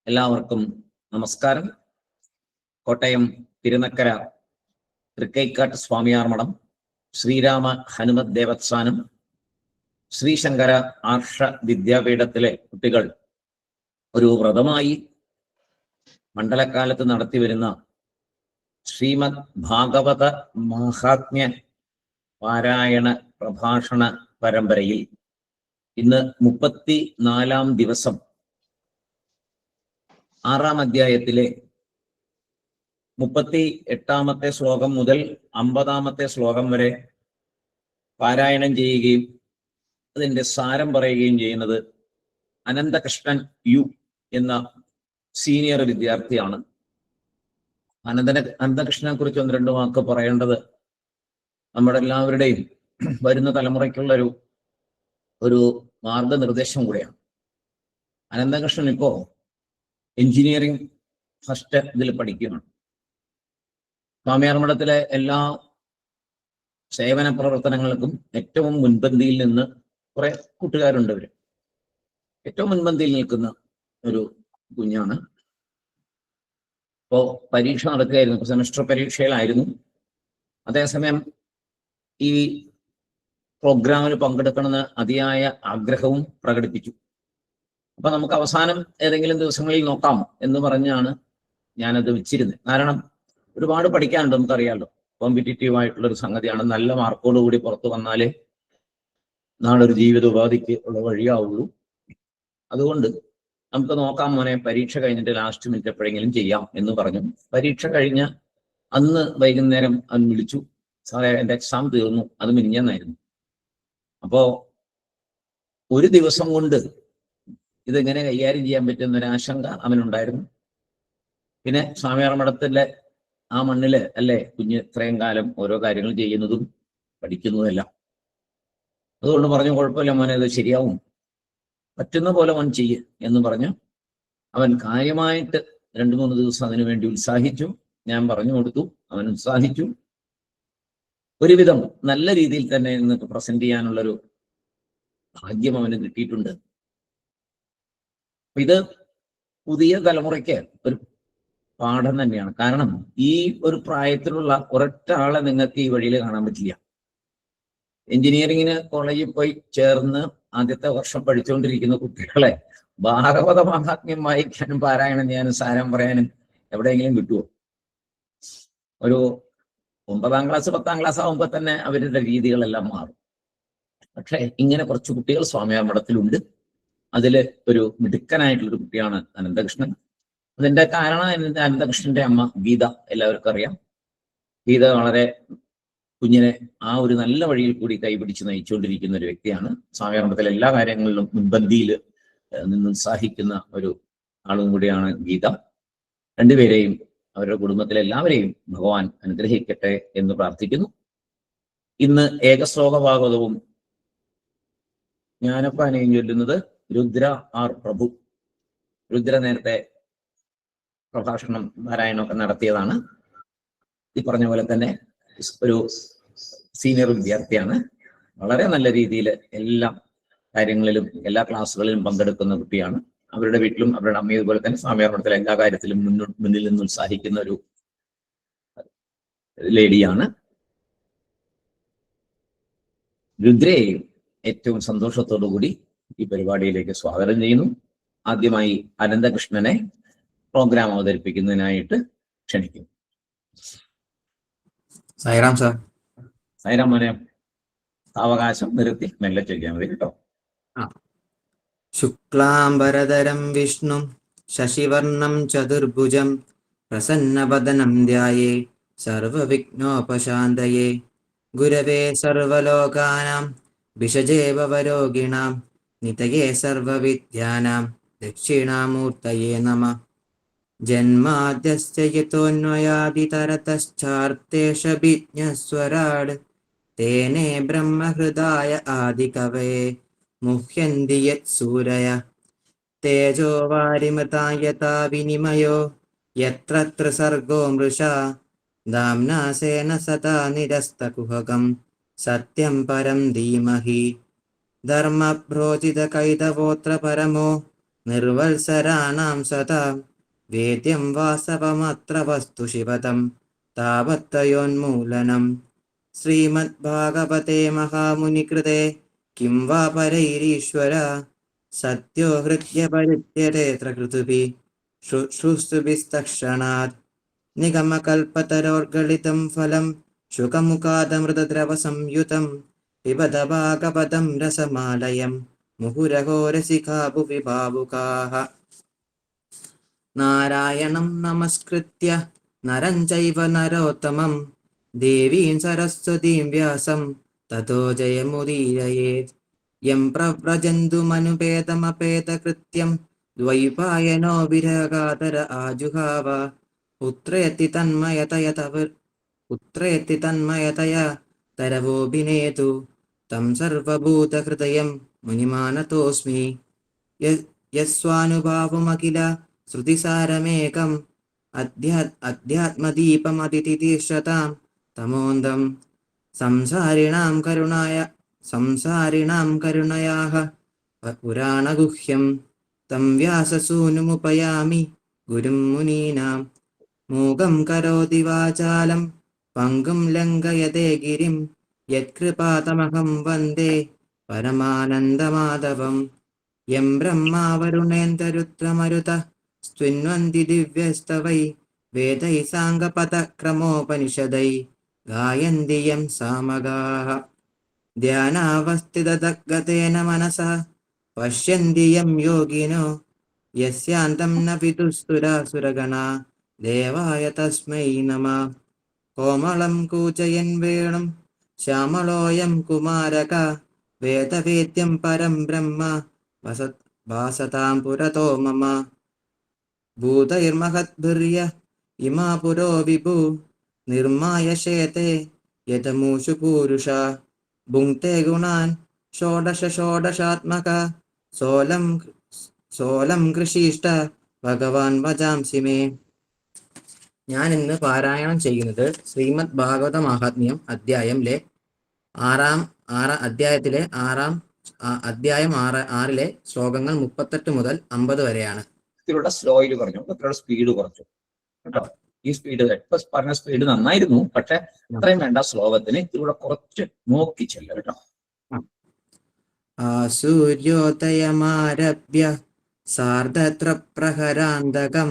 എല്ലാവർക്കും നമസ്കാരം. കോട്ടയം തിരുനക്കര തൃക്കൈക്കാട്ട് സ്വാമിയാർ മഠം, ശ്രീരാമ ഹനുമത് ദേവസ്ഥാനം, ശ്രീശങ്കര ആർഷ വിദ്യാപീഠത്തിലെ കുട്ടികൾ ഒരു വ്രതമായി മണ്ഡലക്കാലത്ത് നടത്തിവരുന്ന ശ്രീമദ് ഭാഗവത മഹാത്മ്യ പാരായണ പ്രഭാഷണ പരമ്പരയിൽ ഇന്ന് 34-ാം ദിവസം 6-ാം അധ്യായത്തിലെ 38-ാമത്തെ ശ്ലോകം മുതൽ 50-ാമത്തെ ശ്ലോകം വരെ പാരായണം ചെയ്യുകയും അതിൻ്റെ സാരം പറയുകയും ചെയ്യുന്നത് അനന്തകൃഷ്ണൻ യു എന്ന സീനിയർ വിദ്യാർത്ഥിയാണ്. അനന്തകൃഷ്ണനെ കുറിച്ച് 1-2 വാക്ക് പറയേണ്ടത് നമ്മുടെ എല്ലാവരുടെയും വരുന്ന തലമുറയ്ക്കുള്ള ഒരു മാർഗനിർദ്ദേശം കൂടെയാണ്. അനന്തകൃഷ്ണൻ ഇപ്പോ എഞ്ചിനീയറിംഗ് ഫസ്റ്റ് ഇതിൽ പഠിക്കുകയാണ്. സ്വാമിയാർ മഠത്തിലെ എല്ലാ സേവന പ്രവർത്തനങ്ങൾക്കും ഏറ്റവും മുൻപന്തിയിൽ നിന്ന് കുറെ കൂട്ടുകാരുണ്ട്. ഇവര് ഏറ്റവും മുൻപന്തിയിൽ നിൽക്കുന്ന ഒരു കുഞ്ഞാണ്. ഇപ്പോ പരീക്ഷ നടക്കുകയായിരുന്നു, സെമസ്റ്റർ പരീക്ഷയിലായിരുന്നു. അതേസമയം ഈ പ്രോഗ്രാമിൽ പങ്കെടുക്കണമെന്ന് അതിയായ ആഗ്രഹവും പ്രകടിപ്പിച്ചു. അപ്പൊ നമുക്ക് അവസാനം ഏതെങ്കിലും ദിവസങ്ങളിൽ നോക്കാം എന്ന് പറഞ്ഞാണ് ഞാനത് വെച്ചിരുന്നത്. കാരണം ഒരുപാട് പഠിക്കാനുണ്ട്, നമുക്കറിയാമല്ലോ. കോമ്പറ്റീറ്റീവ് ആയിട്ടുള്ളൊരു സംഗതിയാണ്. നല്ല മാർക്കോടുകൂടി പുറത്തു വന്നാലേ നാളൊരു ജീവിത ഉപാധിക്ക് ഉള്ള വഴിയാവുള്ളൂ. അതുകൊണ്ട് നമുക്ക് നോക്കാം മോനെ, പരീക്ഷ കഴിഞ്ഞിട്ട് ലാസ്റ്റ് മിനിറ്റ് എപ്പോഴെങ്കിലും ചെയ്യാം എന്ന് പറഞ്ഞു. പരീക്ഷ കഴിഞ്ഞ അന്ന് വൈകുന്നേരം അവൻ വിളിച്ചു, സാറേ എൻ്റെ എക്സാം തീർന്നു. അത് മിനിഞ്ഞാന്നായിരുന്നു. അപ്പോ ഒരു ദിവസം കൊണ്ട് ഇതെങ്ങനെ കൈകാര്യം ചെയ്യാൻ പറ്റുന്നൊരാശങ്ക അവനുണ്ടായിരുന്നു. പിന്നെ സ്വാമിയാർ മഠത്തിലെ ആ മണ്ണില് അല്ലേ കുഞ്ഞ് ഇത്രയും കാലം ഓരോ കാര്യങ്ങൾ ചെയ്യുന്നതും പഠിക്കുന്നതുമെല്ലാം. അതുകൊണ്ട് പറഞ്ഞു, കുഴപ്പമില്ല മോനെ, അത് ശരിയാവും, പറ്റുന്ന പോലെ മോൻ ചെയ്യ് എന്ന് പറഞ്ഞ് അവൻ കാര്യമായിട്ട് 2-3 ദിവസം അതിനു വേണ്ടി ഉത്സാഹിച്ചു. ഞാൻ പറഞ്ഞു കൊടുത്തു, അവൻ ഉത്സാഹിച്ചു. ഒരുവിധം നല്ല രീതിയിൽ തന്നെ ഇന്ന് പ്രസന്റ് ചെയ്യാനുള്ളൊരു ഭാഗ്യം അവന് കിട്ടിയിട്ടുണ്ട്. ഇത് പുതിയ തലമുറയ്ക്ക് ഒരു പാഠം തന്നെയാണ്. കാരണം ഈ ഒരു പ്രായത്തിലുള്ള ഒരൊറ്റ ആളെ നിങ്ങൾക്ക് ഈ വഴിയിൽ കാണാൻ പറ്റില്ല. എഞ്ചിനീയറിങ്ങിന് കോളേജിൽ പോയി ചേർന്ന് ആദ്യത്തെ വർഷം പഠിച്ചുകൊണ്ടിരിക്കുന്ന കുട്ടികളെ ഭാഗവത മഹാത്മ്യം വായിക്കാനും പാരായണം ചെയ്യാനും സാരം പറയാനും എവിടെയെങ്കിലും കിട്ടുമോ? ഒരു 9-ാം ക്ലാസ് 10-ാം ക്ലാസ് ആകുമ്പോൾ തന്നെ അവരുടെ രീതികളെല്ലാം മാറും. പക്ഷെ ഇങ്ങനെ കുറച്ച് കുട്ടികൾ സ്വാമിയാർ മഠത്തിലുണ്ട്. അതില് ഒരു മിടുക്കനായിട്ടുള്ളൊരു കുട്ടിയാണ് അനന്തകൃഷ്ണൻ. അതിന്റെ കാരണം അനന്തകൃഷ്ണന്റെ അമ്മ ഗീത, എല്ലാവർക്കും അറിയാം. ഗീത വളരെ കുഞ്ഞിനെ ആ ഒരു നല്ല വഴിയിൽ കൂടി കൈപിടിച്ച് നയിച്ചുകൊണ്ടിരിക്കുന്ന ഒരു വ്യക്തിയാണ്. സ്വാമിയാർ മഠത്തിലെ എല്ലാ കാര്യങ്ങളിലും മുൻപന്തിയിൽ നിന്ന് ഉത്സാഹിക്കുന്ന ഒരു ആളും കൂടിയാണ് ഗീത. രണ്ടുപേരെയും അവരുടെ കുടുംബത്തിലെ എല്ലാവരെയും ഭഗവാൻ അനുഗ്രഹിക്കട്ടെ എന്ന് പ്രാർത്ഥിക്കുന്നു. ഇന്ന് ഏകശ്ലോക ഭാഗവതവും ജ്ഞാനപ്പാനയും ചൊല്ലുന്നത് രുദ്ര ആർ പ്രഭു. രുദ്ര നേരത്തെ പ്രഭാഷണം പാരായണമൊക്കെ നടത്തിയതാണ്. ഈ പറഞ്ഞ പോലെ തന്നെ ഒരു സീനിയർ വിദ്യാർത്ഥിയാണ്. വളരെ നല്ല രീതിയിൽ എല്ലാ കാര്യങ്ങളിലും എല്ലാ ക്ലാസ്സുകളിലും പങ്കെടുക്കുന്ന കുട്ടിയാണ്. അവരുടെ വീട്ടിലും അവരുടെ അമ്മയും ഇതുപോലെ തന്നെ സ്വാമിയാർ മഠത്തിലെ എല്ലാ കാര്യത്തിലും മുന്നിൽ നിന്ന് ഉത്സാഹിക്കുന്ന ഒരു ലേഡിയാണ്. രുദ്രയെയും ഏറ്റവും സന്തോഷത്തോടു കൂടി ഈ പരിപാടിയിലേക്ക് സ്വാഗതം ചെയ്യുന്നു. ആദ്യമായി അനന്തകൃഷ്ണനെ പ്രോഗ്രാം അവതരിപ്പിക്കുന്നതിനായിട്ട് ക്ഷണിക്കുന്നു. സായിറാം സാർ. സായിറാം മോനെ, അവകാശം നിർത്തി മെല്ലെ ചോദിക്കാൻ മതി കേട്ടോ. ശുക്ലാംബരധരം വിഷ്ണു ശശിവർണം ചതുർഭുജം പ്രസന്നവദനം ധ്യായേ സർവവിഘ്നോപശാന്തയേ ഗുരവേ സർവലോകാനാം ഭിഷജേ ഭവരോഗിണാം നിതയേ സർവവിദ്യാനാം ദക്ഷിണാമൂർത്തയേ നമഃ. ജന്മാദ്യസ്യ യതോന്വയാദിതരതശ്ചാർത്തേഷഭിജ്ഞസ്വരാട് തേനേ ബ്രഹ്മഹൃദായ ആദികവയെ മുഹ്യന്തി യത്സൂരയ തേജോ വാരിമൃതാ യഥാ വിനിമയോ യത്ര ത്രിസർഗോ മൃഷാ ധാംനാസേന സദാ നിരസ്തകുഹകം സത്യം പരം ധീമഹി. ധർമ്മഭ്രോജിതകൈതവോത്ര പരമോ നിർവത്സരാണാം സദാ വേദ്യം വാസവമത്ര വസ്തു ശിവതം താവത്തയോന്മൂലനം. ശ്രീമദ്ഭാഗവതേ മഹാമുനികൃതേ കിം വാ പരൈരീശ്വര സത്യോ ഹൃദ്യപരിത്യതേത്ര കൃതുഭിः ശുശ്രൂഷുഭിസ്തക്ഷണാത്. നിഗമകൽപതരോർഗളിതം ഫലം ശുകമുഖാദമൃതദ്രവസംയുതം പിബത ഭാഗവതം രസമാലയം മുഹുരഹോ രസികാ ഭുവി ഭാവുകാः. നാരായണം നമസ്കൃത്യ നരം ചൈവ നരോത്തമം ദേവീം സരസ്വതീം വ്യാസം തതോ ജയമുദീരയേത്. യം പ്രവ്രജന്തുമനുപേതമപേതകൃത്യം ദ്വൈപായനോ വിരഹകാതര ആജുഹാവ. പുത്രേത്തി തന്മയതയാ തരവോഭിനേതു തം സർവഭൂതഹൃദയം മുനിമാനതോസ്മി. യസ്വാനുഭാവമഖില ശ്രുതിസാരമേകം അധ്യാത്മദീപമതിതിതിശ്രതാം തമോന്തം. സംസാരിണാം കരുണയാഃ പുരാണഗുഹ്യം തം വ്യാസസൂനുമുപയാമി ഗുരും മുനീനാം. മൂകം കരോതി വാചാലം പങ്കും ലംഘയതേ ഗിരിം യത്കൃപാതമഹം വന്ദേ പരമാനന്ദമാധവം. യം ബ്രഹ്മാ വരുണേന്ദ്രരുദ്രമരുതഃ സ്തുന്വന്തി ദിവ്യസ്തവൈ വേദൈ സാംഗപദക്രമോപനിഷദൈ ഗായന്തി യം സാമഗാഃ. ധ്യാനാവസ്ഥിതഗതേന മനസാ പശ്യന്തി യം യോഗിനോ യസ്യാന്തം ന വിദുസ്സുരാസുരഗണാ ദേവായ തസ്മൈ നമഃ. കോമളം കൂജയൻ വേണും ശ്യാമളോയം കുമാരക വേദവേദ്യം പരം ബ്രഹ്മ വാസതാം പുരതോ മമ. ഭൂതൈർമഹദ്ഭിര്യ ഇമാ പുരോ വിഭു നിർമായ ശേതേ യതമൂഷു പൂരുഷാ. ഭുങ്ക്തേ ഗുണാൻ ഷോഡശാത്മക സോലം കൃഷിഷ്ട ഭഗവാൻ വജാംസി മേ. ഞാൻ ഇന്ന് പാരായണം ചെയ്യുന്നത് ശ്രീമദ് ഭാഗവത മഹാത്മ്യം അധ്യായം 6 ശ്ലോകങ്ങൾ 38 മുതൽ 50 വരെയാണ്. ഇതിലുള്ള സ്ലോയിൽ പറഞ്ഞു, ഇത്തിരിയുടെ സ്പീഡ് കുറച്ചു കേട്ടോ. ഈ സ്പീഡ് ഇപ്പൊ പറഞ്ഞ സ്പീഡ് നന്നായിരുന്നു, പക്ഷെ അത്രയും വേണ്ട. ശ്ലോകത്തിന് ഇതിലൂടെ കുറച്ച് നോക്കി ചെല്ല കേട്ടോ. സൂര്യോദയമാരഭ്യ സാർദ്ധത്ര പ്രഹരാന്തകം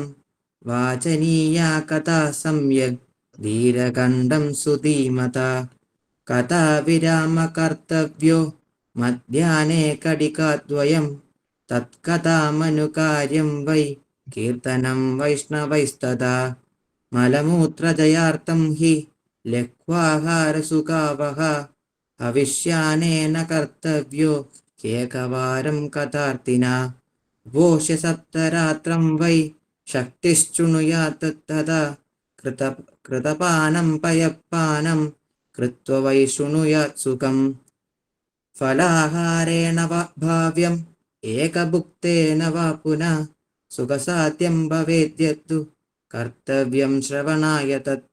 വാചനീയാ കഥാ സമ്യക് ധീരകണ്ഠം സുധീമത. കഥാ വിരാമ കർത്തവ്യോ മധ്യാഹ്നേ കടികാദ്വയം തത്കഥാമനുകാര്യം വൈ കീർത്തനം വൈഷ്ണവൈസ്തദാ. മലമൂത്രജയാർത്ഥം ഹി ലഘ്വാഹാരസുഖാവഹ ഹവിഷ്യാനേന കർത്തവ്യോ ഏകവാരം കഥാർത്തിനാ. വോഷ്യ സപ്തരാത്രം വൈ ശക്തിശ്ചുണുയാത് തഥാ കൃതപാനം പയപ്പാനം കൃത്വ വൈ ശൃണുയാത് സുഖം. ഫലാഹാരേണ ഭാവ്യം ഏകഭുക്തേന വാ പുനഃ സുഖസാധ്യം ഭവേദ്യത്തു കർത്തവ്യം ശ്രവണായ തത്.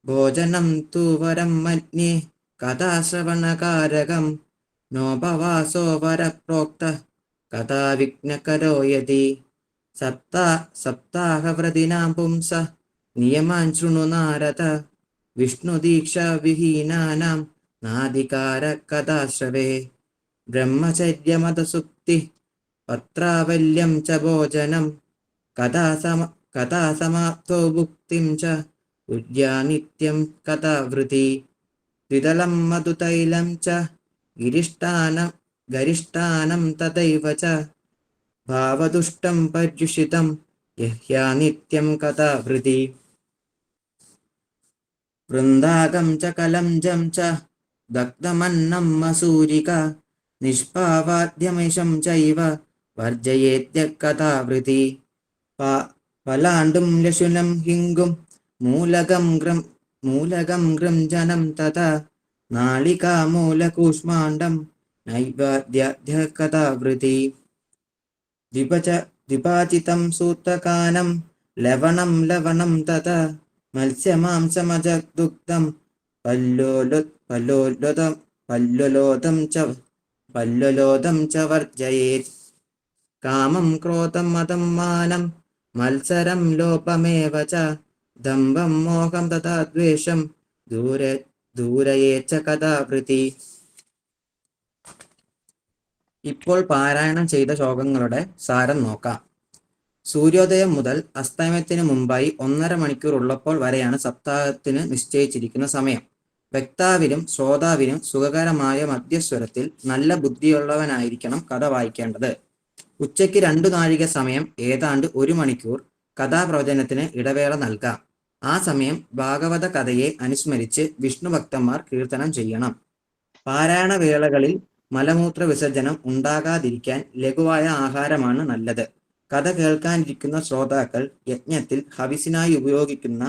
ഭോജനം തു വരം മന്യേ കഥാശ്രവണകാരകം നോപവാസോ വരപ്രോക്തഃ കഥാ വിഘ്നകരോ യതി. സപ്താഹവ്രതിനാം പുംസഃ നിയമാൻ ശൃണു നാരദ വിഷ്ണുദീക്ഷാവിഹീനാനാം നാധികാര കഥാശ്രവേ. ബ്രഹ്മചര്യമതസുക്തി പത്രാവല്യം ച ഭോജനം കഥാസമാപ്തോ ഭുക്തിം ച ഉദ്യാ നിത്യം കഥാവൃതി. ദ്വിതലം മധുതൈലം ച ഗരിഷ്ഠാനം തഥൈവ ച ഭാവദുഷ്ടം പര്യുഷിതം യഹ്യാ നിത്യം കഥാവൃതി. വൃന്ദാകം ച കലംജം ച ദഗ്ധമന്നം മസൂരിക നിഷ്പാവാദ്യമിഷം ചൈവ വർജയേത്യ കഥാവൃതി. പലാണ്ടും ലശുനം ഹിംഗും മൂലകം ഗൃംജനം തഥാ നാളികാമൂലകൂഷ്മാണ്ഡം നൈവേദ്യ കഥാവൃതി. ദ്വിപാചിതം സൂത്രകാനം ലവണം തഥാ മത്സ്യമാംസമജദുഗ്ധം പല്ലോലോദം ച വർജയേത്. കാമം ക്രോധം മതം മാനം മത്സരം ലോപമേവ ച ദമ്പം മോഹം തഥാ ദ്വേഷം ദൂരയേച്ച കഥാവൃത്തി. ഇപ്പോൾ പാരായണം ചെയ്ത ശ്ലോകങ്ങളുടെ സാരം നോക്കാം. സൂര്യോദയം മുതൽ അസ്തമയത്തിന് മുമ്പായി 1.5 മണിക്കൂർ ഉള്ളപ്പോൾ വരെയാണ് സപ്താഹത്തിന് നിശ്ചയിച്ചിരിക്കുന്ന സമയം. വക്താവിനും ശ്രോതാവിനും സുഖകരമായ മധ്യസ്വരത്തിൽ നല്ല ബുദ്ധിയുള്ളവനായിരിക്കണം കഥ വായിക്കേണ്ടത്. ഉച്ചയ്ക്ക് 2 നാഴിക സമയം, ഏതാണ്ട് 1 മണിക്കൂർ കഥാപ്രവചനത്തിന് ഇടവേള നൽകാം. ആ സമയം ഭാഗവത കഥയെ അനുസ്മരിച്ച് വിഷ്ണു ഭക്തന്മാർ കീർത്തനം ചെയ്യണം. പാരായണ വേളകളിൽ മലമൂത്ര വിസർജനം ഉണ്ടാകാതിരിക്കാൻ ലഘുവായ ആഹാരമാണ് നല്ലത്. കഥ കേൾക്കാനിരിക്കുന്ന ശ്രോതാക്കൾ യജ്ഞത്തിൽ ഹവിസിനായി ഉപയോഗിക്കുന്ന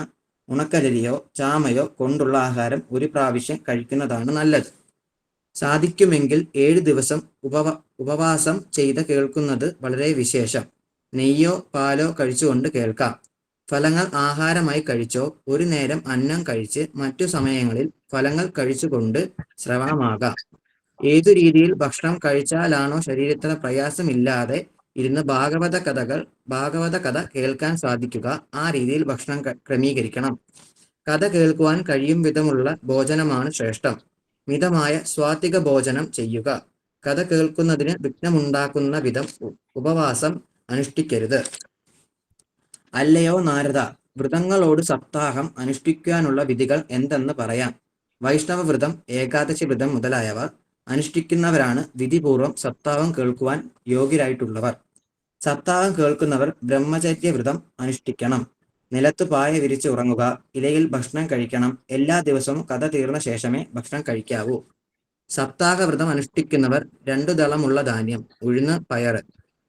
ഉണക്കലരിയോ ചാമയോ കൊണ്ടുള്ള ആഹാരം 1 പ്രാവശ്യം കഴിക്കുന്നതാണ് നല്ലത്. സാധിക്കുമെങ്കിൽ 7 ദിവസം ഉപവാസം ചെയ്ത് കേൾക്കുന്നത് വളരെ വിശേഷം. നെയ്യോ പാലോ കഴിച്ചുകൊണ്ട് കേൾക്കാം. ഫലങ്ങൾ ആഹാരമായി കഴിച്ചോ 1 നേരം അന്നം കഴിച്ച് മറ്റു സമയങ്ങളിൽ ഫലങ്ങൾ കഴിച്ചുകൊണ്ട് ശ്രവണമാകാം. ഏതു രീതിയിൽ ഭക്ഷണം കഴിച്ചാലാണോ ശരീരത്തിന് പ്രയാസമില്ലാതെ ഇരുന്ന് ഭാഗവത കഥ കേൾക്കാൻ സാധിക്കുക, ആ രീതിയിൽ ഭക്ഷണം ക്രമീകരിക്കണം. കഥ കേൾക്കുവാൻ കഴിയും വിധമുള്ള ഭോജനമാണ് ശ്രേഷ്ഠം. മിതമായ സ്വാത്വിക ഭോജനം ചെയ്യുക. കഥ കേൾക്കുന്നതിന് വിഘ്നമുണ്ടാക്കുന്ന വിധം ഉപവാസം അനുഷ്ഠിക്കരുത്. അല്ലയോ നാരദ, വ്രതങ്ങളോട് സപ്താഹം അനുഷ്ഠിക്കാനുള്ള വിധികൾ എന്തെന്ന് പറയാം. വൈഷ്ണവ വ്രതം, ഏകാദശി വ്രതം മുതലായവ അനുഷ്ഠിക്കുന്നവരാണ് വിധിപൂർവം സപ്താഹം കേൾക്കുവാൻ യോഗ്യരായിട്ടുള്ളവർ. സപ്താഹം കേൾക്കുന്നവർ ബ്രഹ്മചര്യ വ്രതം അനുഷ്ഠിക്കണം. നിലത്തു പായ വിരിച്ച് ഉറങ്ങുക. ഇലയിൽ ഭക്ഷണം കഴിക്കണം. എല്ലാ ദിവസവും കഥ തീർന്ന ശേഷമേ ഭക്ഷണം കഴിക്കാവൂ. സപ്താഹ വ്രതം അനുഷ്ഠിക്കുന്നവർ 2 ദളമുള്ള ധാന്യം, ഉഴുന്ന്, പയറ്,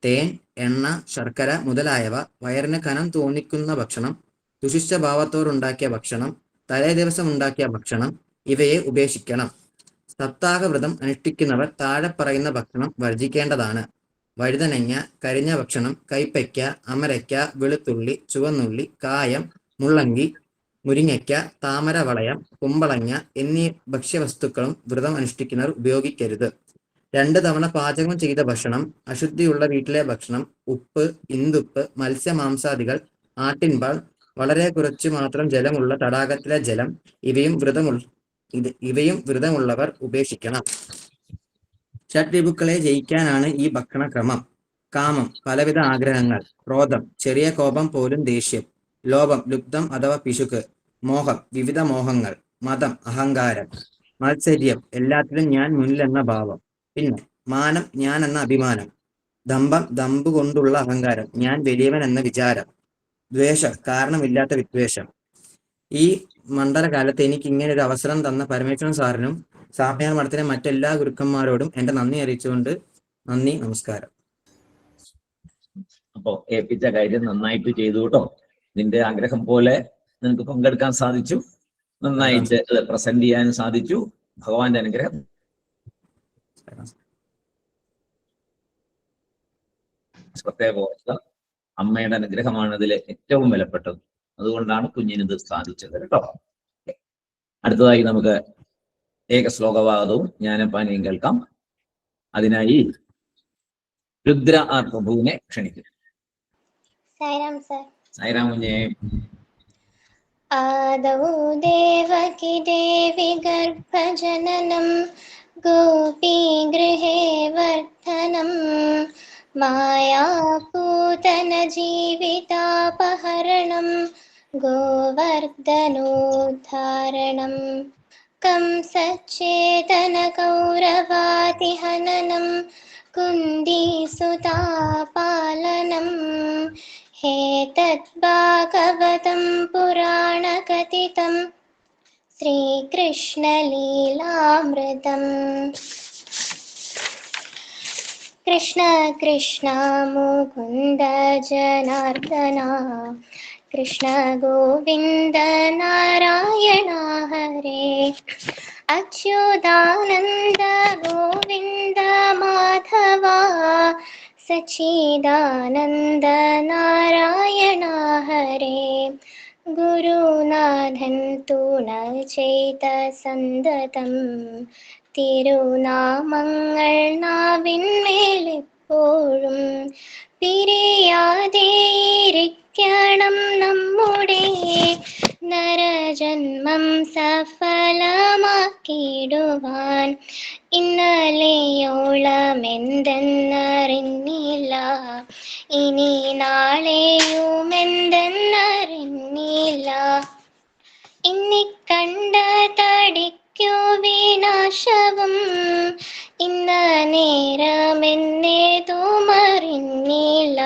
തേൻ, എണ്ണ, ശർക്കര മുതലായവ വയറിന് കനം തോന്നിക്കുന്ന ഭക്ഷണം, ദുഷിച്ച ഭാവത്തോടുണ്ടാക്കിയ ഭക്ഷണം, തലേ ദിവസം ഉണ്ടാക്കിയ ഭക്ഷണം ഇവയെ ഉപേക്ഷിക്കണം. സപ്താഹ വ്രതം അനുഷ്ഠിക്കുന്നവർ താഴെ പറയുന്ന ഭക്ഷണം വർജിക്കേണ്ടതാണ്. വഴുതനങ്ങ, കരിഞ്ഞ ഭക്ഷണം, കൈപ്പയ്ക്ക, അമരയ്ക്ക, വെളുത്തുള്ളി, ചുവന്നുള്ളി, കായം, മുള്ളങ്കി, മുരിങ്ങയ്ക്ക, താമര വളയം, കുമ്പളങ്ങ എന്നീ ഭക്ഷ്യവസ്തുക്കളും വ്രതം അനുഷ്ഠിക്കുന്നവർ ഉപയോഗിക്കരുത്. 2 തവണ പാചകം ചെയ്ത ഭക്ഷണം, അശുദ്ധിയുള്ള വീട്ടിലെ ഭക്ഷണം, ഉപ്പ്, ഇന്ദുപ്പ്, മത്സ്യമാംസാദികൾ, ആട്ടിൻപാൽ, വളരെ കുറച്ചു മാത്രം ജലമുള്ള തടാകത്തിലെ ജലം ഇവയും വ്രതമുള്ളവർ ഉപേക്ഷിക്കണം. ഷഡ്രിപുക്കളെ ജയിക്കാനാണ് ഈ ഭക്ഷണക്രമം. കാമം, പലവിധ ആഗ്രഹങ്ങൾ. ക്രോധം, ചെറിയ കോപം പോലും ദേഷ്യം. ലോഭം, ലുബ്ധം അഥവാ പിശുക്ക്. മോഹം, വിവിധ മോഹങ്ങൾ. മതം, അഹങ്കാരം. മത്സര്യം, എല്ലാത്തിലും ഞാൻ മുന്നിലെന്ന ഭാവം. പിന്നെ മാനം, ഞാൻ എന്ന അഭിമാനം. ദമ്പം, ദമ്പ് കൊണ്ടുള്ള അഹങ്കാരം, ഞാൻ വലിയവൻ എന്ന വിചാരം. ദ്വേഷം, കാരണമില്ലാത്ത വിദ്വേഷം. ഈ മണ്ഡലകാലത്ത് എനിക്ക് ഇങ്ങനെ ഒരു അവസരം തന്ന പരമേശ്വരൻ സാറിനും സാമ്യാർ മഠത്തിലെ മറ്റെല്ലാ ഗുരുക്കന്മാരോടും എന്റെ നന്ദി അറിയിച്ചുകൊണ്ട് നന്ദി, നമസ്കാരം. അപ്പോ ഏൽപ്പിച്ച കാര്യം നന്നായിട്ട് ചെയ്തു കേട്ടോ. നിന്റെ ആഗ്രഹം പോലെ നിനക്ക് പങ്കെടുക്കാൻ സാധിച്ചു, നന്നായിട്ട് പ്രസന്റ് ചെയ്യാൻ സാധിച്ചു. ഭഗവാന്റെ അനുഗ്രഹം. പ്രത്യേക ഓർക്കുക, അമ്മയുടെ അനുഗ്രഹമാണ് ഇതിൽ ഏറ്റവും വിലപ്പെട്ടത്. അതുകൊണ്ടാണ് കുഞ്ഞിനിത് സാധിച്ചത് കേട്ടോ. അടുത്തതായി നമുക്ക് ഏകശ്ലോകവാദവും ജ്ഞാനപാനയും കേൾക്കാം. അതിനായി രുദ്ര ആർ പ്രഭുവിനെ ക്ഷണിക്കും. സായിരാം കുഞ്ഞേ. ആദൗ ദേവകി ദേവി ഗർഭജനനം ഗോപീഗൃഹേ വർദ്ധനം മായാപൂതന ജീവിതാപഹരണം ഗോവർദ്ധനോദ്ധാരണം കംസച്ഛേദന കൗരവാതിഹനനം കുന്ദീസുതാപാലനം ഹേതദ്ഭാഗവതം പുരാണകഥിതം ശ്രീകൃഷ്ണലീലാമൃതം. കൃഷ്ണ കൃഷ്ണ മുകുന്ദ ജനാർദ്ദന കൃഷ്ണ ഗോവിന്ദ നാരായണ ഹരേ അച്യുതാനന്ദ ഗോവിന്ദ മാധവ സച്ചിദാനന്ദ നാരായണ ഹരേ ഗുരുനാഥൻ തുണ ചെയ്ത സന്തതം തിരുനാമങ്ങൾ നാവിന്മേലെപ്പോഴും എപ്പോഴും പിരിയാതെയിരിക്കണം നമ്മുടെ നരജന്മം സഫലമാക്കിടുവാൻ. ഇന്നലെയോളം എന്തെന്നറിഞ്ഞില്ല, ഇനി നാളെയും എന്തെന്നറിഞ്ഞില്ല. ഇന്നിക്കണ്ട തടിക്കു വിനാശവും ഇന്ന നേരമെന്നേതുമറിഞ്ഞില്ല.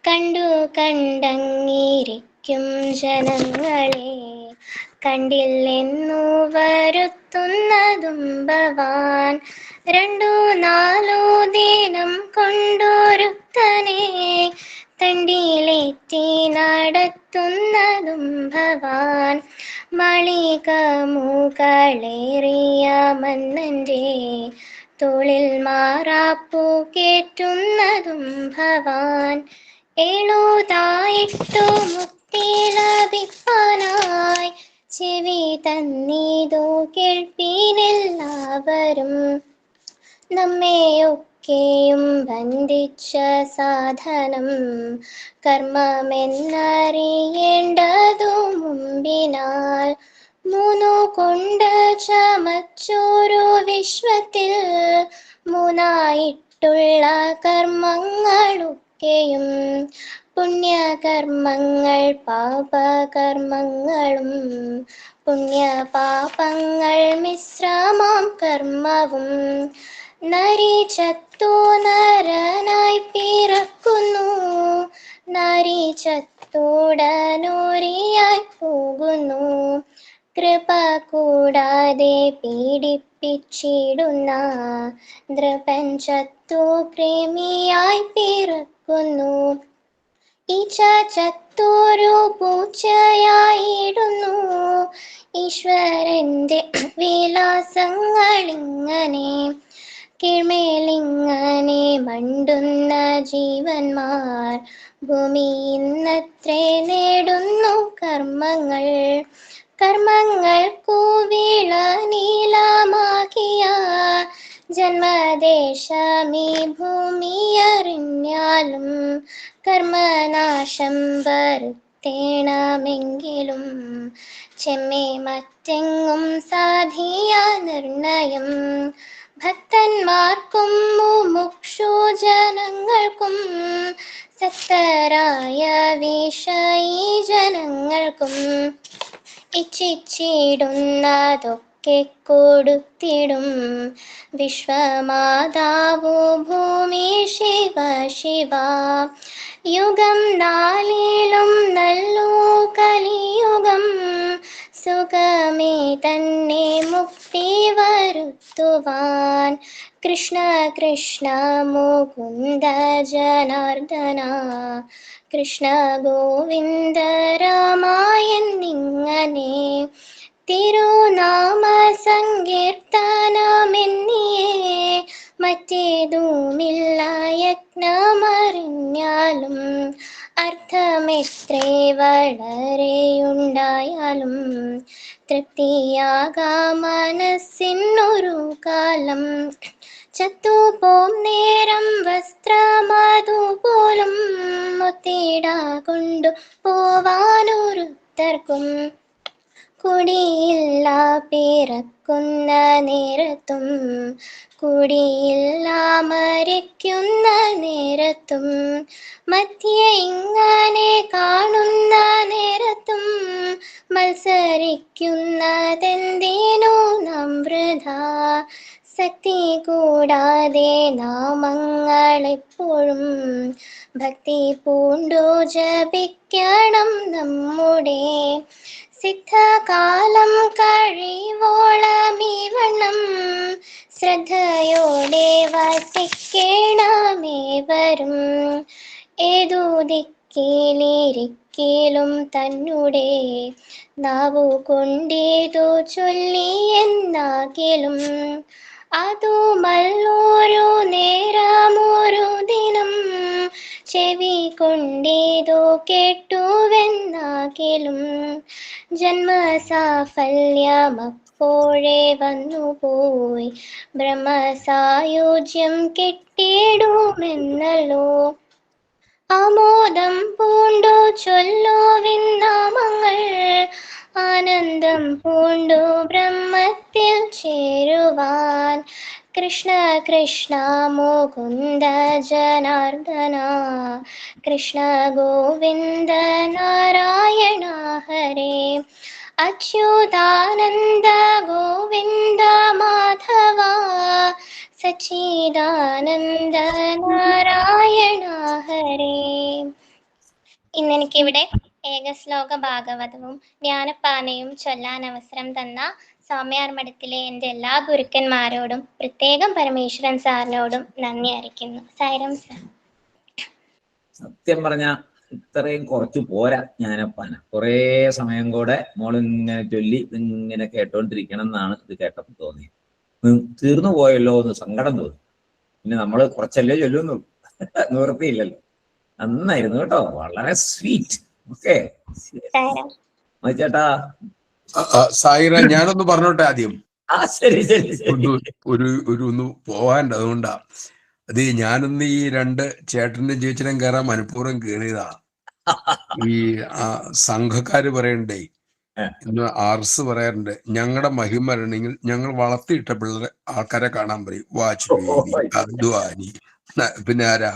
കണ്ടു കണ്ടങ്ങിരിക്കും ജനങ്ങളെ, കണ്ടില്ലെന്നു വരുത്തുന്നതും ഭവാൻ. 2-4 ദിനം കൊണ്ടൊരുത്തനെ തണ്ടിലേറ്റി നടത്തുന്നതും ഭവാൻ. മാളിക മുകളേറിയ മന്നന്റെ തോളിൽ മാറാപ്പു കേറ്റുന്നതും ഭവാൻ. 7 മുക്തി ലഭിപ്പാനായി ചെവി തന്നീതു കേൾപ്പീനെല്ലാവരും. നമ്മെയൊക്കെയും ബന്ധിച്ച സാധനം കർമ്മമെന്നറിയേണ്ടതു മുമ്പിനാൽ. 3 കൊണ്ട് ചമച്ചൊരു വിശ്വത്തിൽ മൂന്നായിട്ടുള്ള കർമ്മങ്ങളൊക്കെയും പുണ്യകർമ്മങ്ങൾ പാപകർമ്മങ്ങളും പുണ്യപാപങ്ങൾ മിശ്രമാം കർമ്മവും. നരി ചത്തു നരനായി പിറക്കുന്നു, നരി ചത്തുടനോരിയായി പോകുന്നു. കൃപ കൂടാതെ പീഡിപ്പിച്ചിടുന്ന ദ്രപൻ ചത്തു കൃമിയായി പിറക്കുന്നു. ഈച്ച ചത്തോരു പൂച്ചയായിടുന്നു. ഈശ്വരന്റെ വിലാസങ്ങളിങ്ങനെ കീഴ്മേലിങ്ങനെ മണ്ടുന്ന ജീവന്മാർ ഭൂമി ഇന്നത്രേ നേടുന്നു കർമ്മങ്ങൾ. കർമ്മങ്ങൾക്കു വിള നീലമാക്കിയ ജന്മദേശമീ ഭൂമി അറിഞ്ഞാലും കർമ്മനാശം വരുത്തേണമെങ്കിലും ചെമ്മേ മറ്റെങ്ങും സാധിയ നിർണയം. ഭക്തന്മാർക്കും മുമുക്ഷു ജനങ്ങൾക്കും സക്തരായ വിഷയീ ജനങ്ങൾക്കും ഇച്ഛിച്ചിടുന്നതൊക്കെ കൊടുത്തിടും വിശ്വമാതാവു ഭൂമി ശിവ ശിവ. യുഗം 4 നല്ലു കലിയുഗം, സുഖമേ തന്നെ മുക്തി വരുത്തുവാൻ. കൃഷ്ണ കൃഷ്ണ മുകുന്ദ ജനാർദ്ദന, കൃഷ്ണ ഗോവിന്ദ രാമ എന്നിങ്ങനെ തിരുനാമ സങ്കീർത്തനമെന്നിയേ മറ്റേതുമില്ല യജ്ഞമറിഞ്ഞാലും. അർത്ഥമെത്രേ വളരെയുണ്ടായാലും തൃപ്തിയാകാം മനസ്സിനൊരു കാലം. ചത്തുപോം നേരം വസ്ത്രമതുപോലും മുത്തിട കൊണ്ടു പോവാനൊരുത്തർക്കും. കുടിയില്ല പിറക്കുന്ന നേരത്തും കുടിയില്ല മരിക്കുന്ന നേരത്തും മധ്യേ ഇങ്ങനെ കാണുന്ന നേരത്തും മത്സരിക്കുന്നതെന്തിനു നാം വൃഥാ. ശക്തി കൂടാതെ നാമങ്ങളെപ്പോഴും ഭക്തി പൂണ്ടു ജപിക്കണം നമ്മുടെ. സിദ്ധകാലം കഴിവോളമീവണ്ണം ശ്രദ്ധയോടെ വസിക്കേണമേവരും. ഏതു ദിക്കിലിരിക്കലും തന്നെ നാവു കൊണ്ടേതു ചൊല്ലി എന്നാകിലും അതുമല്ലൊരു നേരമൊരു ദിനം ചെവി കൊണ്ടേതു കേട്ടുവെന്നാകിലും ജന്മസാഫല്യമപ്പോൾ അപ്പോഴേ വന്നുപോയി ബ്രഹ്മസായുജ്യം കിട്ടിയിടുമെന്നല്ലോ. ആമോദം പൂണ്ടു ചൊല്ലുവിൻ നാമങ്ങൾ, ആനന്ദം പൂണ്ടു ബ്രഹ്മത്തിൽ ചേരുവാൻ. കൃഷ്ണ കൃഷ്ണ മുകുന്ദ ജനാർദ്ദന, കൃഷ്ണ ഗോവിന്ദ നാരായണ ഹരേ. അച്യുതാനന്ദ ഗോവിന്ദ മാധവ, സച്ചിദാനന്ദ നാരായണ ഹരേ. ഇന്നെനിക്കിവിടെ ഏകശ്ലോക ഭാഗവതവും ജ്ഞാനപ്പാനയും ചൊല്ലാൻ അവസരം തന്ന സ്വാമിയാർ മഠത്തിലെ എൻ്റെ എല്ലാ ഗുരുക്കന്മാരോടും പ്രത്യേകം പരമേശ്വരൻ സാറിനോടും നന്ദി അറിയിക്കുന്നു. സായിരാം സാർ. സത്യം പറഞ്ഞ ഇത്രയും കുറച്ച് പോരാ ജ്ഞാനപ്പാന. കുറേ സമയം കൂടെ മോളിങ്ങനെ ചൊല്ലി ഇങ്ങനെ കേട്ടോണ്ടിരിക്കണം എന്നാണ് ഇത് കേട്ടപ്പോൾ തോന്നിയത്. തീർന്നു പോയല്ലോ എന്ന് സങ്കടം തോന്നി. പിന്നെ നമ്മൾ കുറച്ചല്ലേ ചൊല്ലുന്നുള്ളൂ, നിവൃത്തിയില്ലല്ലോ. നന്നായിരുന്നു കേട്ടോ, വളരെ സ്വീറ്റ്. ഓക്കെ ചേട്ടാ. സായിറ, ഞാനൊന്ന് പറഞ്ഞോട്ടെ ആദ്യം. ശരി ശരി ശരി. ഒന്ന് പോവാണ്ട്, അതുകൊണ്ടാ. അത് ഞാനൊന്ന് ഈ രണ്ട് ചേട്ടന്റെ ചേച്ചനും കയറാൻ മനഃപൂർവ്വം കയറിയതാ. ഈ സംഘക്കാര് പറയണ്ടേ, ഇന്ന് ആർസ് പറയാറുണ്ട്, ഞങ്ങളുടെ മഹിമ വരണമെങ്കിൽ ഞങ്ങൾ വളർത്തിയിട്ട പിള്ളേരെ ആൾക്കാരെ കാണാൻ പറയും. വാജ്പേയി, അദ്വാനി, പിന്നെ ആരാ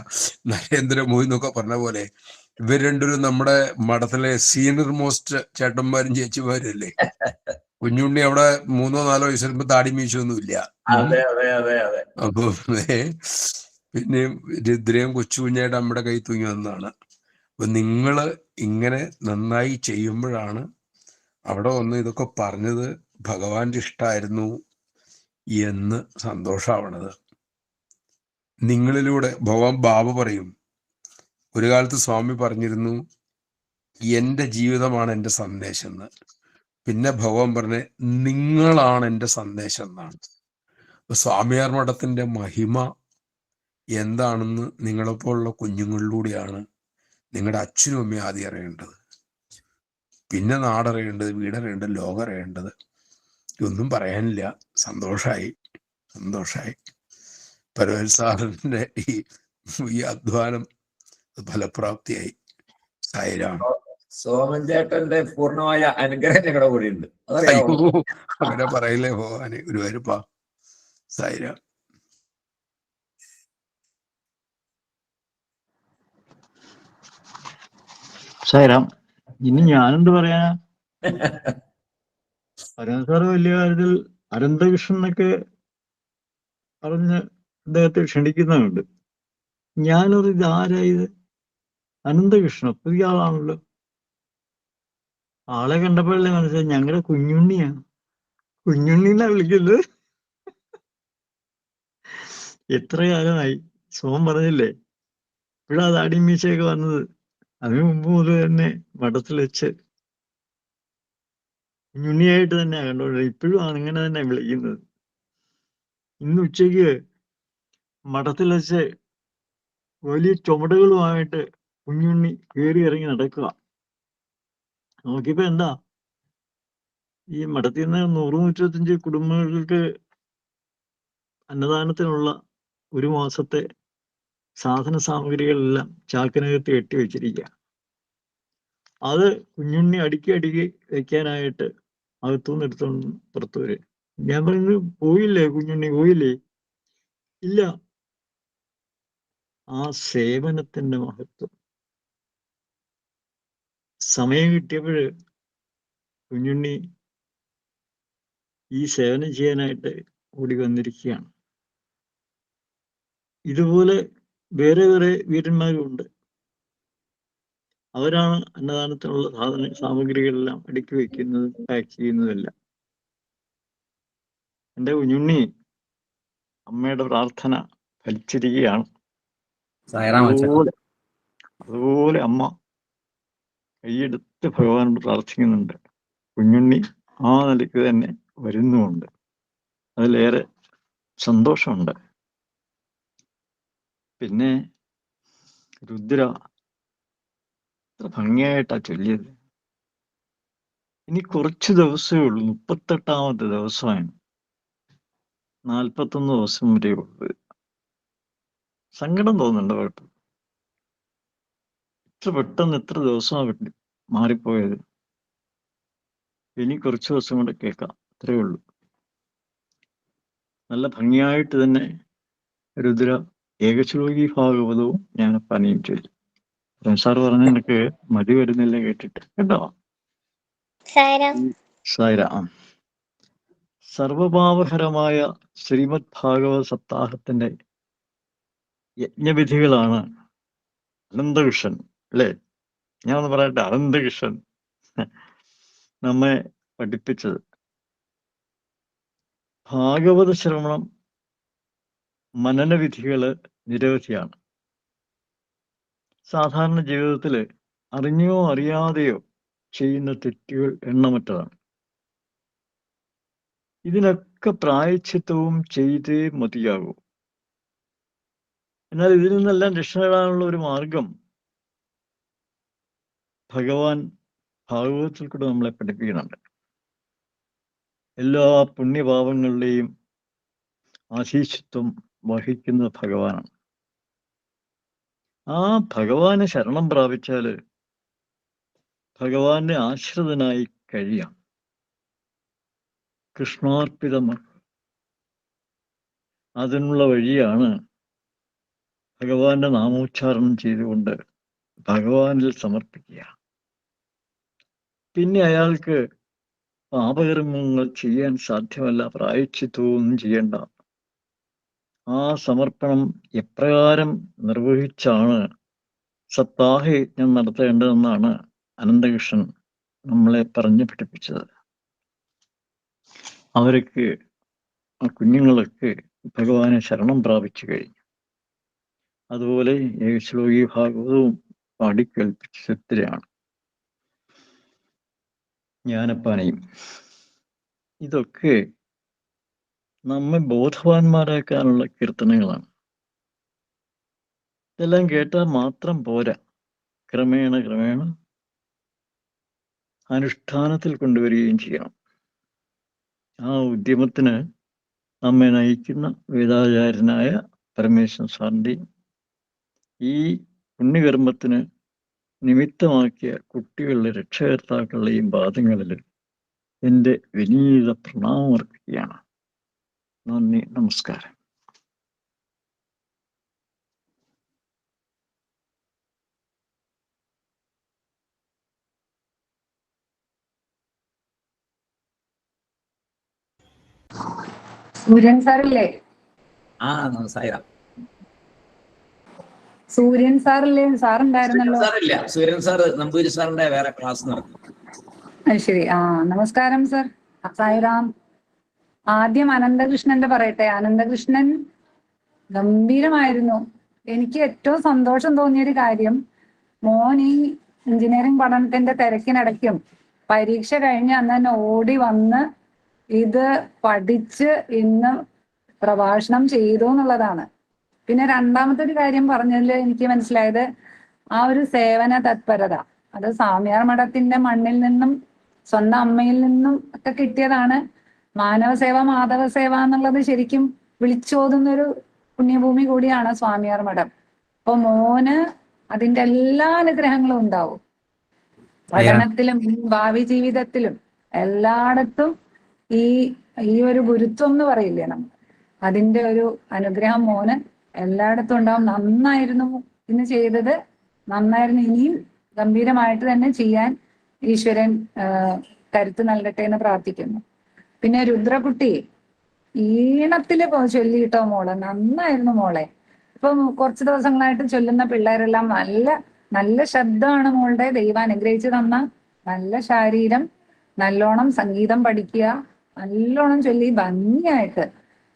നരേന്ദ്രമോദി എന്നൊക്കെ പറഞ്ഞ പോലെ ഇവർ രണ്ടുപേരും നമ്മുടെ മഠത്തിലെ സീനിയർ മോസ്റ്റ് ചേട്ടന്മാരും ചേച്ചിമാരും അല്ലേ. കുഞ്ഞുണ്ണി അവിടെ 3-4 വയസ്സ് വരുമ്പോ താടി മീശൊന്നുമില്ല. അപ്പൊ പിന്നെ രുദ്രയും കൊച്ചു കുഞ്ഞായിട്ട് നമ്മുടെ കൈ തൂങ്ങി വന്നതാണ്. അപ്പൊ നിങ്ങള് ഇങ്ങനെ നന്നായി ചെയ്യുമ്പോഴാണ് അവിടെ വന്ന് ഇതൊക്കെ പറഞ്ഞത് ഭഗവാന്റെ ഇഷ്ടമായിരുന്നു എന്ന് സന്തോഷാവണത്. നിങ്ങളിലൂടെ ഭഗവാൻ ബാബ പറയും, ഒരു കാലത്ത് സ്വാമി പറഞ്ഞിരുന്നു എൻ്റെ ജീവിതമാണ് എൻ്റെ സന്ദേശം എന്ന്. പിന്നെ ഭഗവാൻ പറഞ്ഞ് നിങ്ങളാണ് എൻ്റെ സന്ദേശം എന്നാണ്. സ്വാമിയാർ മഠത്തിന്റെ മഹിമ എന്താണെന്ന് നിങ്ങളെപ്പോലുള്ള കുഞ്ഞുങ്ങളിലൂടെയാണ് നിങ്ങളുടെ അച്ഛനും അമ്മയും ആദ്യം അറിയേണ്ടത്. പിന്നെ നാടറിയേണ്ടത്, വീടറിയേണ്ടത്, ലോകം അറിയേണ്ടത്. ഇതൊന്നും പറയാനില്ല. സന്തോഷായി. പരമേശ്വരൻ സാറിന്റെ ഈ അധ്വാനം ഫലപ്രാപ്തിയായി. സായിരാം. സോമൻ ചേട്ടന്റെ പൂർണ്ണമായ അനുഗ്രഹം ഞങ്ങളുടെ കൂടെ ഉണ്ട്. അയ്യോ, അങ്ങനെ പറയില്ലേ ഭഗവാനെ. ഗുരുവായൂരപ്പ. സായിരാം. സായിരാം. ഇനി ഞാനെന്ത് പറയാനാ? അരുൺ സാറ് വലിയ കാര്യത്തിൽ അനന്തകൃഷ്ണൻ എന്നൊക്കെ പറഞ്ഞ് അദ്ദേഹത്തെ ക്ഷണിക്കുന്നുണ്ട്. ഞാനൊരു ഇതാരായത്? അനന്തകൃഷ്ണൻ പുതിയ ആളാണല്ലോ. ആളെ കണ്ടപ്പോഴല്ലേ മനസ്സിലായി ഞങ്ങളുടെ കുഞ്ഞുണ്ണിയാണ്. കുഞ്ഞുണ്ണിന്നാ വിളിക്കുന്നത്. എത്ര കാലമായി? സോമൻ പറഞ്ഞില്ലേ ഇപ്പോഴാ താടി മീശയൊക്കെ വന്നത്. അതിനു മുമ്പ് മുതൽ തന്നെ മഠത്തിൽ വെച്ച് കുഞ്ഞുണ്ണിയായിട്ട് തന്നെയാണ് കണ്ടോണ്ടത്. ഇപ്പോഴും അങ്ങനെ തന്നെ വിളിക്കുന്നത്. ഇന്ന് ഉച്ചയ്ക്ക് മഠത്തിൽ വെച്ച് വലിയ ചുമടുകളുമായിട്ട് കുഞ്ഞുണ്ണി കയറി ഇറങ്ങി നടക്കുക. നോക്കിയപ്പോ എന്താ, ഈ മഠത്തിൽ നിന്ന് 125 കുടുംബങ്ങൾക്ക് അന്നദാനത്തിനുള്ള ഒരു മാസത്തെ സാധന സാമഗ്രികളെല്ലാം ചാക്കിനകത്ത് കെട്ടി വെച്ചിരിക്കുക. അത് കുഞ്ഞുണ്ണി അടുക്കി വെക്കാനായിട്ട് അകത്തുനിന്ന് എടുത്തോണ്ട് പുറത്തു വരും. ഞാൻ പറഞ്ഞു, പോയില്ലേ കുഞ്ഞുണ്ണി, പോയില്ലേ? ഇല്ല. ആ സേവനത്തിന്റെ മഹത്വം. സമയം കിട്ടിയപ്പോഴ് കുഞ്ഞുണ്ണി ഈ സേവനം ചെയ്യാനായിട്ട് ഓടി വന്നിരിക്കുകയാണ്. ഇതുപോലെ വേറെ വീരന്മാരും ഉണ്ട്. അവരാണ് അന്നദാനത്തിനുള്ള സാമഗ്രികളെല്ലാം അടുക്കി വയ്ക്കുന്നതും പാക്ക് ചെയ്യുന്നതെല്ലാം. എൻ്റെ കുഞ്ഞുണ്ണി അമ്മയുടെ പ്രാർത്ഥന ഫലിച്ചിരിക്കുകയാണ്. അതുപോലെ അമ്മ കൈയെടുത്ത് ഭഗവാനോട് പ്രാർത്ഥിക്കുന്നുണ്ട്. കുഞ്ഞുണ്ണി ആ നിലയ്ക്ക് തന്നെ വരുന്നുമുണ്ട്. അതിലേറെ സന്തോഷമുണ്ട്. പിന്നെ രുദ്ര എത്ര ഭംഗിയായിട്ടാ ചൊല്ലിയത്. ഇനി കുറച്ച് ദിവസമേ ഉള്ളൂ, 38ാമത്തെ ദിവസമാണ്. 41 ദിവസം വരെ ഉള്ളു. സങ്കടം തോന്നുന്നുണ്ട് കുഴപ്പം. ഇത്ര പെട്ടെന്ന് എത്ര ദിവസമാണ് മാറിപ്പോയത്. ഇനി കുറച്ച് ദിവസം കൊണ്ട് കേൾക്കാം, അത്രേ ഉള്ളൂ. നല്ല ഭംഗിയായിട്ട് തന്നെ രുദ്ര ഏകശ്ലോകി ഭാഗവതവും ജ്ഞാനപ്പാനയും ചൊല്ലി. സാറ് പറഞ്ഞ എനിക്ക് മതി വരുന്നില്ല കേട്ടിട്ട്, കേട്ടോ. സാരം സായിരാം. സർവഭാവഹരമായ ശ്രീമദ് ഭാഗവത സപ്താഹത്തിന്റെ യജ്ഞവിധികളാണ് അനന്തകൃഷ്ണൻ, അല്ലേ? ഞാൻ ഒന്ന് പറയട്ടെ, അനന്തകൃഷ്ണൻ നമ്മെ പഠിപ്പിച്ചത്. ഭാഗവത ശ്രവണം മനനവിധികള് നിരവധിയാണ്. സാധാരണ ജീവിതത്തിൽ അറിഞ്ഞോ അറിയാതെയോ ചെയ്യുന്ന തെറ്റുകൾ എണ്ണമറ്റതാണ്. ഇതിനൊക്കെ പ്രായശ്ചിത്തവും ചെയ്തേ മതിയാകൂ. എന്നാൽ ഇതിൽ നിന്നെല്ലാം രക്ഷ നേടാനുള്ള ഒരു മാർഗം ഭഗവാൻ ഭാഗവതത്തിൽ കൂടെ നമ്മളെ പഠിപ്പിക്കുന്നുണ്ട്. എല്ലാ പുണ്യപാപങ്ങളുടെയും ആശീശ്വത്വം വഹിക്കുന്ന ഭഗവാനാണ്. ആ ഭഗവാനെ ശരണം പ്രാപിച്ചാല് ഭഗവാന്റെ ആശ്രിതനായി കഴിയാം. കൃഷ്ണാർപ്പിതമാണ്. അതിനുള്ള വഴിയാണ് ഭഗവാന്റെ നാമോച്ചാരണം ചെയ്തുകൊണ്ട് ഭഗവാനിൽ സമർപ്പിക്കുക. പിന്നെ അയാൾക്ക് പാപകർമ്മങ്ങൾ ചെയ്യാൻ സാധ്യമല്ല, പ്രായശ്ചിത്തവും ചെയ്യേണ്ട. ആ സമർപ്പണം എപ്രകാരം നിർവഹിച്ചാണ് സപ്താഹയജ്ഞം നടത്തേണ്ടതെന്നാണ് അനന്തകൃഷ്ണൻ നമ്മളെ പറഞ്ഞു പഠിപ്പിച്ചത്. അവർക്ക്, ആ കുഞ്ഞുങ്ങളൊക്കെ ഭഗവാനെ ശരണം പ്രാപിച്ചു കഴിഞ്ഞു. അതുപോലെ ഏകശ്ലോകി ഭാഗവതവും പാടിക്കേൾപ്പിച്ചത്രയാണ്. ജ്ഞാനപ്പാനയും. ഇതൊക്കെ നമ്മെ ബോധവാന്മാരാക്കാനുള്ള കീർത്തനങ്ങളാണ്. ഇതെല്ലാം കേട്ടാൽ മാത്രം പോരാ, ക്രമേണ ക്രമേണ അനുഷ്ഠാനത്തിൽ കൊണ്ടുവരികയും ചെയ്യണം. ആ ഉദ്യമത്തിന് നമ്മെ നയിക്കുന്ന വേദാചാര്യനായ പരമേശ്വരൻ സാറിൻ്റെയും ഈ പുണ്യകർമ്മത്തിന് നിമിത്തമാക്കിയ കുട്ടികളുടെ രക്ഷകർത്താക്കളുടെയും പാദങ്ങളിൽ എൻ്റെ വിനീത പ്രണാമമർപ്പിക്കുകയാണ്. നന്ദി, നമസ്കാരം. സൂര്യൻ സാറില്ലേ? സായിരാം. സൂര്യൻ സാറില്ലേ? സാറുണ്ടായിരുന്നല്ലോ. സാറില്ല, സൂര്യൻ സാറ് നമ്പൂരി സാറിന്റെ വേറെ ക്ലാസ് നടക്കും. ശരി. നമസ്കാരം സർ. സായിറാം. ആദ്യം അനന്തകൃഷ്ണന്റെ പറയട്ടെ. അനന്തകൃഷ്ണൻ ഗംഭീരമായിരുന്നു. എനിക്ക് ഏറ്റവും സന്തോഷം തോന്നിയൊരു കാര്യം, മോൻ ഈ എഞ്ചിനീയറിംഗ് പഠനത്തിന്റെ തിരക്കിനിടയ്ക്കും പരീക്ഷ കഴിഞ്ഞ് അന്ന് തന്നെ ഓടി വന്ന് ഇത് പഠിച്ച് ഇന്ന് പ്രഭാഷണം ചെയ്തു എന്നുള്ളതാണ്. പിന്നെ രണ്ടാമത്തെ ഒരു കാര്യം പറഞ്ഞതിൽ എനിക്ക് മനസ്സിലായത് ആ ഒരു സേവന തത്പരത. അത് സ്വാമിയാർ മഠത്തിന്റെ മണ്ണിൽ നിന്നും സ്വന്തം അമ്മയിൽ നിന്നും ഒക്കെ കിട്ടിയതാണ്. മാനവസേവ മാധവ സേവ എന്നുള്ളത് ശരിക്കും വിളിച്ചോതുന്നൊരു പുണ്യഭൂമി കൂടിയാണ് സ്വാമിയാർ മഠം. അപ്പൊ മോന് അതിന്റെ എല്ലാ അനുഗ്രഹങ്ങളും ഉണ്ടാവും. പഠനത്തിലും ഭാവി ജീവിതത്തിലും എല്ലായിടത്തും ഈ ഒരു ഗുരുത്വം എന്ന് പറയില്ലേ നമ്മൾ, അതിന്റെ ഒരു അനുഗ്രഹം മോന് എല്ലായിടത്തും ഉണ്ടാവും. നന്നായിരുന്നു ഇന്ന് ചെയ്തത്, നന്നായിരുന്നു. ഇനിയും ഗംഭീരമായിട്ട് തന്നെ ചെയ്യാൻ ഈശ്വരൻ കരുത്ത് നൽകട്ടെ എന്ന് പ്രാർത്ഥിക്കുന്നു. പിന്നെ രുദ്രകുട്ടി ഈണത്തില് ചൊല്ലിയിട്ടോ മോളെ, നന്നായിരുന്നു മോളെ. ഇപ്പം കുറച്ച് ദിവസങ്ങളായിട്ട് ചൊല്ലുന്ന പിള്ളേരെല്ലാം നല്ല നല്ല ശബ്ദമാണ് മോളുടെ. ദൈവം അനുഗ്രഹിച്ചു തന്ന നല്ല ശാരീരം, നല്ലോണം സംഗീതം പഠിക്കുക, നല്ലോണം ചൊല്ലി ഭംഗിയായിട്ട്.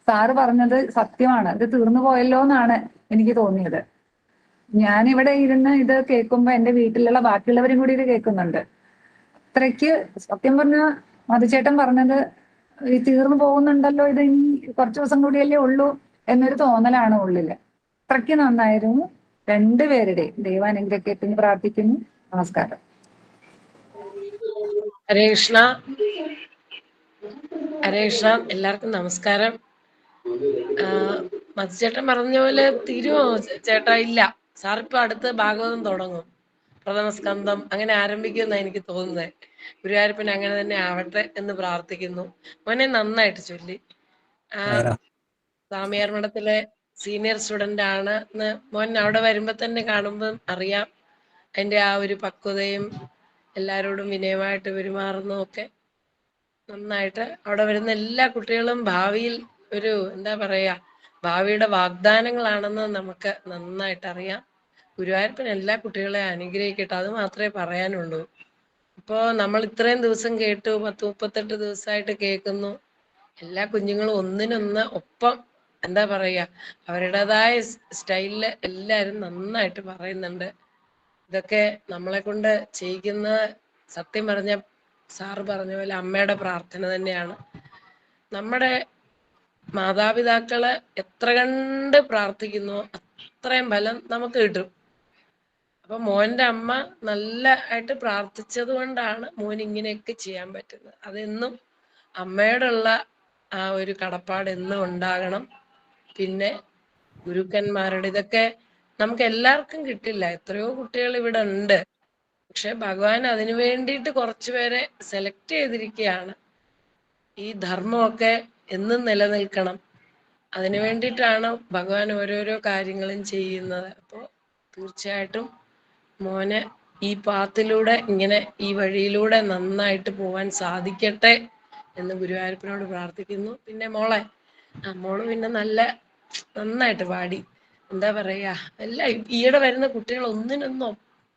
സാറ് പറഞ്ഞത് സത്യമാണ്. ഇത് തീർന്നു പോയല്ലോ എന്നാണ് എനിക്ക് തോന്നിയത്. ഞാനിവിടെ ഇരുന്ന് ഇത് കേൾക്കുമ്പോ എന്റെ വീട്ടിലുള്ള ബാക്കിയുള്ളവരും കൂടി ഇത് കേൾക്കുന്നുണ്ട്. അത്രയ്ക്ക് സത്യം പറഞ്ഞ മധുചേട്ടൻ പറഞ്ഞത് ഈ തീർന്നു പോകുന്നുണ്ടല്ലോ, ഇത് ഇനി കുറച്ചു ദിവസം കൂടിയല്ലേ ഉള്ളൂ എന്നൊരു തോന്നലാണ് ഉള്ളില്. അത്രയ്ക്ക് നന്നായിരുന്നു. രണ്ടുപേരുടെയും ദൈവാനുഗ്രഹത്തിന് പ്രാർത്ഥിക്കുന്നു. നമസ്കാരം. ഹരേ കൃഷ്ണ. ഹരേ കൃഷ്ണ. എല്ലാവർക്കും നമസ്കാരം. മധുചേട്ടൻ പറഞ്ഞ പോലെ തീരുമോ ചേട്ടാ? ഇല്ല, സാറിപ്പോ അടുത്ത് ഭാഗവതം തുടങ്ങും, പ്രഥമസ്കന്ധം അങ്ങനെ ആരംഭിക്കുമെന്നാണ് എനിക്ക് തോന്നുന്നത്. ഗുരുവായൂരപ്പൻ അങ്ങനെ തന്നെ ആവട്ടെ എന്ന് പ്രാർത്ഥിക്കുന്നു. മോനെ നന്നായിട്ട് ചൊല്ലി. സ്വാമിയാർ മഠത്തിലെ സീനിയർ സ്റ്റുഡന്റ് ആണ് എന്ന് മോൻ അവിടെ വരുമ്പോ തന്നെ കാണുമ്പോൾ അറിയാം. അതിന്റെ ആ ഒരു പക്വതയും എല്ലാരോടും വിനയമായിട്ട് പെരുമാറുന്നതും ഒക്കെ നന്നായിട്ട്. അവിടെ വരുന്ന എല്ലാ കുട്ടികളും ഭാവിയിൽ ഒരു എന്താ പറയാ, ഭാവിയുടെ വാഗ്ദാനങ്ങളാണെന്ന് നമുക്ക് നന്നായിട്ട് അറിയാം. ഗുരുവായൂരപ്പൻ എല്ലാ കുട്ടികളെയും അനുഗ്രഹിക്കട്ടെ, അത് മാത്രമേ പറയാനുള്ളൂ. ഇപ്പോ നമ്മൾ ഇത്രയും ദിവസം കേട്ടു, 38 ദിവസമായിട്ട് കേൾക്കുന്നു. എല്ലാ കുഞ്ഞുങ്ങളും ഒന്നിനൊന്ന് ഒപ്പം എന്താ പറയാ, അവരുടേതായ സ്റ്റൈലില് എല്ലാരും നന്നായിട്ട് പറയുന്നുണ്ട്. ഇതൊക്കെ നമ്മളെ കൊണ്ട് ചെയ്യിക്കുന്ന, സത്യം പറഞ്ഞ സാറ് പറഞ്ഞ പോലെ അമ്മയുടെ പ്രാർത്ഥന തന്നെയാണ്. നമ്മുടെ മാതാപിതാക്കള് എത്ര കണ്ട് പ്രാർത്ഥിക്കുന്നു അത്രയും ഫലം നമുക്ക് കിട്ടും. അപ്പൊ മോന്റെ അമ്മ നല്ല ആയിട്ട് പ്രാർത്ഥിച്ചത് കൊണ്ടാണ് മോൻ ഇങ്ങനെയൊക്കെ ചെയ്യാൻ പറ്റുന്നത്. അതെന്നും അമ്മയോടുള്ള ആ ഒരു കടപ്പാട് എന്നും ഉണ്ടാകണം. പിന്നെ ഗുരുക്കന്മാരുടെ ഇതൊക്കെ നമുക്ക് എല്ലാവർക്കും കിട്ടില്ല. എത്രയോ കുട്ടികൾ ഇവിടെ ഉണ്ട്. പക്ഷെ ഭഗവാൻ അതിനു വേണ്ടിയിട്ട് കുറച്ചുപേരെ സെലക്ട് ചെയ്തിരിക്കുകയാണ്. ഈ ധർമ്മമൊക്കെ എന്നും നിലനിൽക്കണം, അതിനു വേണ്ടിയിട്ടാണ് ഭഗവാൻ ഓരോരോ കാര്യങ്ങളും ചെയ്യുന്നത്. അപ്പോൾ തീർച്ചയായിട്ടും മോന് ഈ പാത്തിലൂടെ, ഇങ്ങനെ ഈ വഴിയിലൂടെ നന്നായിട്ട് പോവാൻ സാധിക്കട്ടെ എന്ന് ഗുരുവായൂരപ്പനോട് പ്രാർത്ഥിക്കുന്നു. പിന്നെ മോള് പിന്നെ നന്നായിട്ട് പാടി. എന്താ പറയാ, ഈയിടെ വരുന്ന കുട്ടികൾ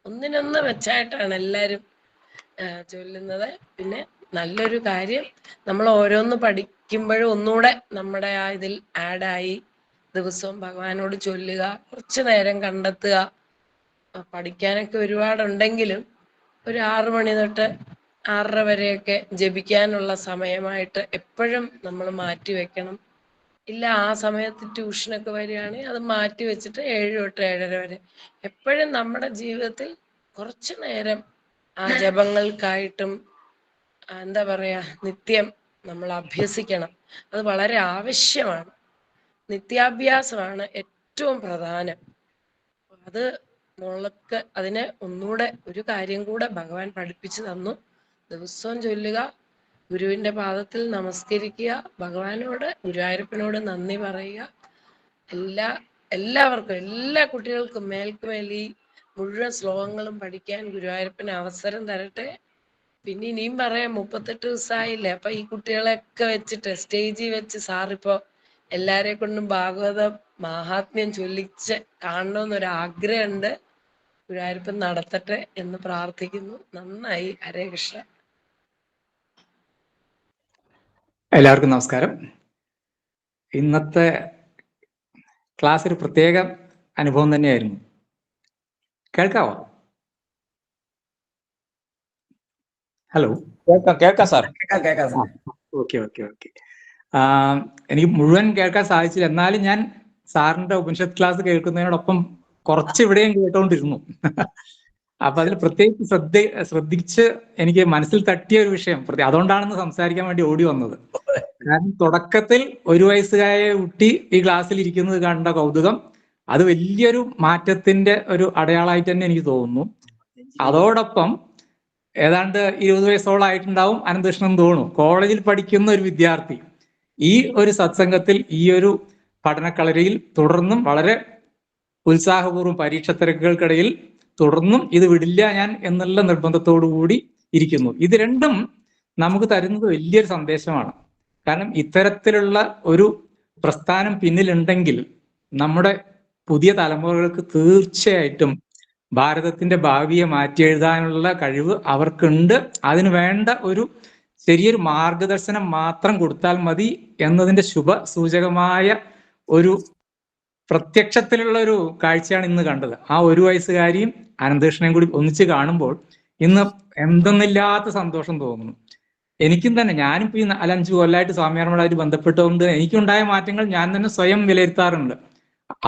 ഒന്നിനൊന്ന് വെച്ചായിട്ടാണ് എല്ലാരും ചൊല്ലുന്നത്. പിന്നെ നല്ലൊരു കാര്യം, നമ്മൾ ഓരോന്ന് പഠിക്കുമ്പോഴും ഒന്നുകൂടെ നമ്മുടെ ആ ഇതിൽ ആഡായി ദിവസവും ഭഗവാനോട് ചൊല്ലുക, കുറച്ചു നേരം കണ്ടെത്തുക. പഠിക്കാനൊക്കെ ഒരുപാടുണ്ടെങ്കിലും ഒരു 6 മണി തൊട്ട് 6:30 വരെയൊക്കെ ജപിക്കാനുള്ള സമയമായിട്ട് എപ്പോഴും നമ്മൾ മാറ്റി വെക്കണം. ഇല്ല ആ സമയത്ത് ട്യൂഷനൊക്കെ വരികയാണെങ്കിൽ അത് മാറ്റി വെച്ചിട്ട് 7 തൊട്ട് 7:30 വരെ എപ്പോഴും നമ്മുടെ ജീവിതത്തിൽ കുറച്ചു നേരം ആ ജപങ്ങൾക്കായിട്ടും എന്താ പറയാ, നിത്യം നമ്മൾ അഭ്യസിക്കണം. അത് വളരെ ആവശ്യമാണ്. നിത്യാഭ്യാസമാണ് ഏറ്റവും പ്രധാനം. അത് മോൾക്ക് അതിന് ഒന്നുകൂടെ ഒരു കാര്യം കൂടെ ഭഗവാൻ പഠിപ്പിച്ചു തന്നു. ദിവസവും ചൊല്ലുക, ഗുരുവിന്റെ പാദത്തിൽ നമസ്കരിക്കുക, ഭഗവാനോട് ഗുരുവായൂരപ്പനോട് നന്ദി പറയുക. എല്ലാവർക്കും, എല്ലാ കുട്ടികൾക്കും മേൽക്കുമേൽ ഈ മുഴുവൻ ശ്ലോകങ്ങളും പഠിക്കാൻ ഗുരുവായൂരപ്പന് അവസരം തരട്ടെ. പിന്നെ ഇനിയും പറയാം, 38 ദിവസമായില്ലേ, അപ്പൊ ഈ കുട്ടികളെയൊക്കെ വെച്ചിട്ട് സ്റ്റേജിൽ വെച്ച് സാറിപ്പോ എല്ലാരെ കൊണ്ടും ഭാഗവതം മാഹാത്മ്യം ചൊല്ലിച്ച് കാണണമെന്നൊരാഗ്രഹമുണ്ട്. ഗുരുവായൂരപ്പൻ നടത്തട്ടെ എന്ന് പ്രാർത്ഥിക്കുന്നു. നന്നായി. ഹരേ കൃഷ്ണ. എല്ലാവർക്കും നമസ്കാരം. ഇന്നത്തെ ക്ലാസ് ഒരു പ്രത്യേക അനുഭവം തന്നെയായിരുന്നു. കേൾക്കാവോ? ഹലോ, കേൾക്കാം സാർ. ഓക്കെ. എനിക്ക് മുഴുവൻ കേൾക്കാൻ സാധിച്ചില്ല. എന്നാലും ഞാൻ സാറിന്റെ ഉപനിഷത്ത് ക്ലാസ് കേൾക്കുന്നതിനോടൊപ്പം കുറച്ച് ഇവിടെയും കേട്ടോണ്ടിരുന്നു. അപ്പൊ അതിൽ പ്രത്യേകിച്ച് ശ്രദ്ധിച്ച് എനിക്ക് മനസ്സിൽ തട്ടിയ ഒരു വിഷയം, അതുകൊണ്ടാണെന്ന് സംസാരിക്കാൻ വേണ്ടി ഓടി വന്നത്. കാരണം തുടക്കത്തിൽ 1 വയസ്സുകാരെ കുട്ടി ഈ ക്ലാസ്സിൽ ഇരിക്കുന്നത് കണ്ട കൗതുകം, അത് വലിയൊരു മാറ്റത്തിന്റെ ഒരു അടയാളമായിട്ട് തന്നെ എനിക്ക് തോന്നുന്നു. അതോടൊപ്പം ഏതാണ്ട് 20 വയസ്സോളം ആയിട്ടുണ്ടാവും അനന്തകൃഷ്ണൻ തോന്നുന്നു, കോളേജിൽ പഠിക്കുന്ന ഒരു വിദ്യാർത്ഥി ഈ ഒരു സത്സംഗത്തിൽ, ഈ ഒരു പഠനക്കളരിയിൽ തുടർന്നും വളരെ ഉത്സാഹപൂർവ്വം പരീക്ഷ തിരക്കുകൾക്കിടയിൽ തുടർന്നും ഇത് വിടില്ല ഞാൻ എന്നുള്ള നിർബന്ധത്തോടു കൂടി ഇരിക്കുന്നു. ഇത് രണ്ടും നമുക്ക് തരുന്നത് വലിയൊരു സന്ദേശമാണ്. കാരണം ഇത്തരത്തിലുള്ള ഒരു പ്രസ്ഥാനം പിന്നിലുണ്ടെങ്കിൽ നമ്മുടെ പുതിയ തലമുറകൾക്ക് തീർച്ചയായിട്ടും ഭാരതത്തിന്റെ ഭാവിയെ മാറ്റിയെഴുതാനുള്ള കഴിവ് അവർക്കുണ്ട്. അതിന് വേണ്ട ഒരു ചെറിയൊരു മാർഗദർശനം മാത്രം കൊടുത്താൽ മതി എന്നതിന്റെ ശുഭ സൂചകമായ ഒരു പ്രത്യക്ഷത്തിലുള്ള ഒരു കാഴ്ചയാണ് ഇന്ന് കണ്ടത്. ആ 1 വയസ്സുകാരിയും അനന്തകൃഷ്ണനെയും കൂടി ഒന്നിച്ച് കാണുമ്പോൾ ഇന്ന് എന്തെന്നില്ലാത്ത സന്തോഷം തോന്നുന്നു. എനിക്കും തന്നെ, ഞാനിപ്പോ ഈ 4-5 കൊല്ലമായിട്ട് സ്വാമിയാർമഠമായിട്ട് ബന്ധപ്പെട്ടുകൊണ്ട് എനിക്കുണ്ടായ മാറ്റങ്ങൾ ഞാൻ തന്നെ സ്വയം വിലയിരുത്താറുണ്ട്.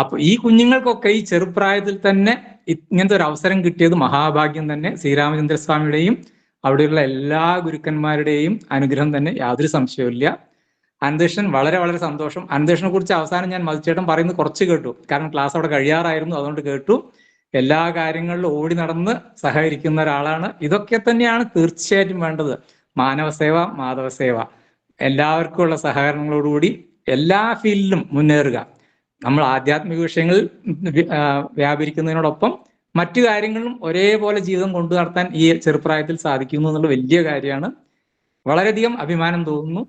അപ്പൊ ഈ കുഞ്ഞുങ്ങൾക്കൊക്കെ ഈ ചെറുപ്രായത്തിൽ തന്നെ ഇങ്ങനത്തെ ഒരു അവസരം കിട്ടിയത് മഹാഭാഗ്യം തന്നെ. ശ്രീരാമചന്ദ്രസ്വാമിയുടെയും അവിടെയുള്ള എല്ലാ ഗുരുക്കന്മാരുടെയും അനുഗ്രഹം തന്നെ, യാതൊരു സംശയവുമില്ല. അനന്തകൃഷ്ണൻ വളരെ വളരെ സന്തോഷം. അനന്തകൃഷ്ണനെ കുറിച്ച് അവസാനം ഞാൻ മധുചേട്ടൻ പറയുന്നത് കുറച്ച് കേട്ടു, കാരണം ക്ലാസ് അവിടെ കഴിയാറായിരുന്നു, അതുകൊണ്ട് കേട്ടു. എല്ലാ കാര്യങ്ങളിലും ഓടി നടന്ന് സഹകരിക്കുന്ന ഒരാളാണ്. ഇതൊക്കെ തന്നെയാണ് തീർച്ചയായിട്ടും വേണ്ടത്. മാനവസേവ, മാധവസേവ, എല്ലാവർക്കും ഉള്ള സഹകരണങ്ങളോടുകൂടി എല്ലാ ഫീൽഡിലും മുന്നേറുക. നമ്മൾ ആധ്യാത്മിക വിഷയങ്ങളിൽ വ്യാപരിക്കുന്നതിനോടൊപ്പം മറ്റു കാര്യങ്ങളിലും ഒരേപോലെ ജീവിതം കൊണ്ടു നടത്താൻ ഈ ചെറുപ്രായത്തിൽ സാധിക്കുന്നു എന്നുള്ള വലിയ കാര്യമാണ്. വളരെയധികം അഭിമാനം തോന്നുന്നു.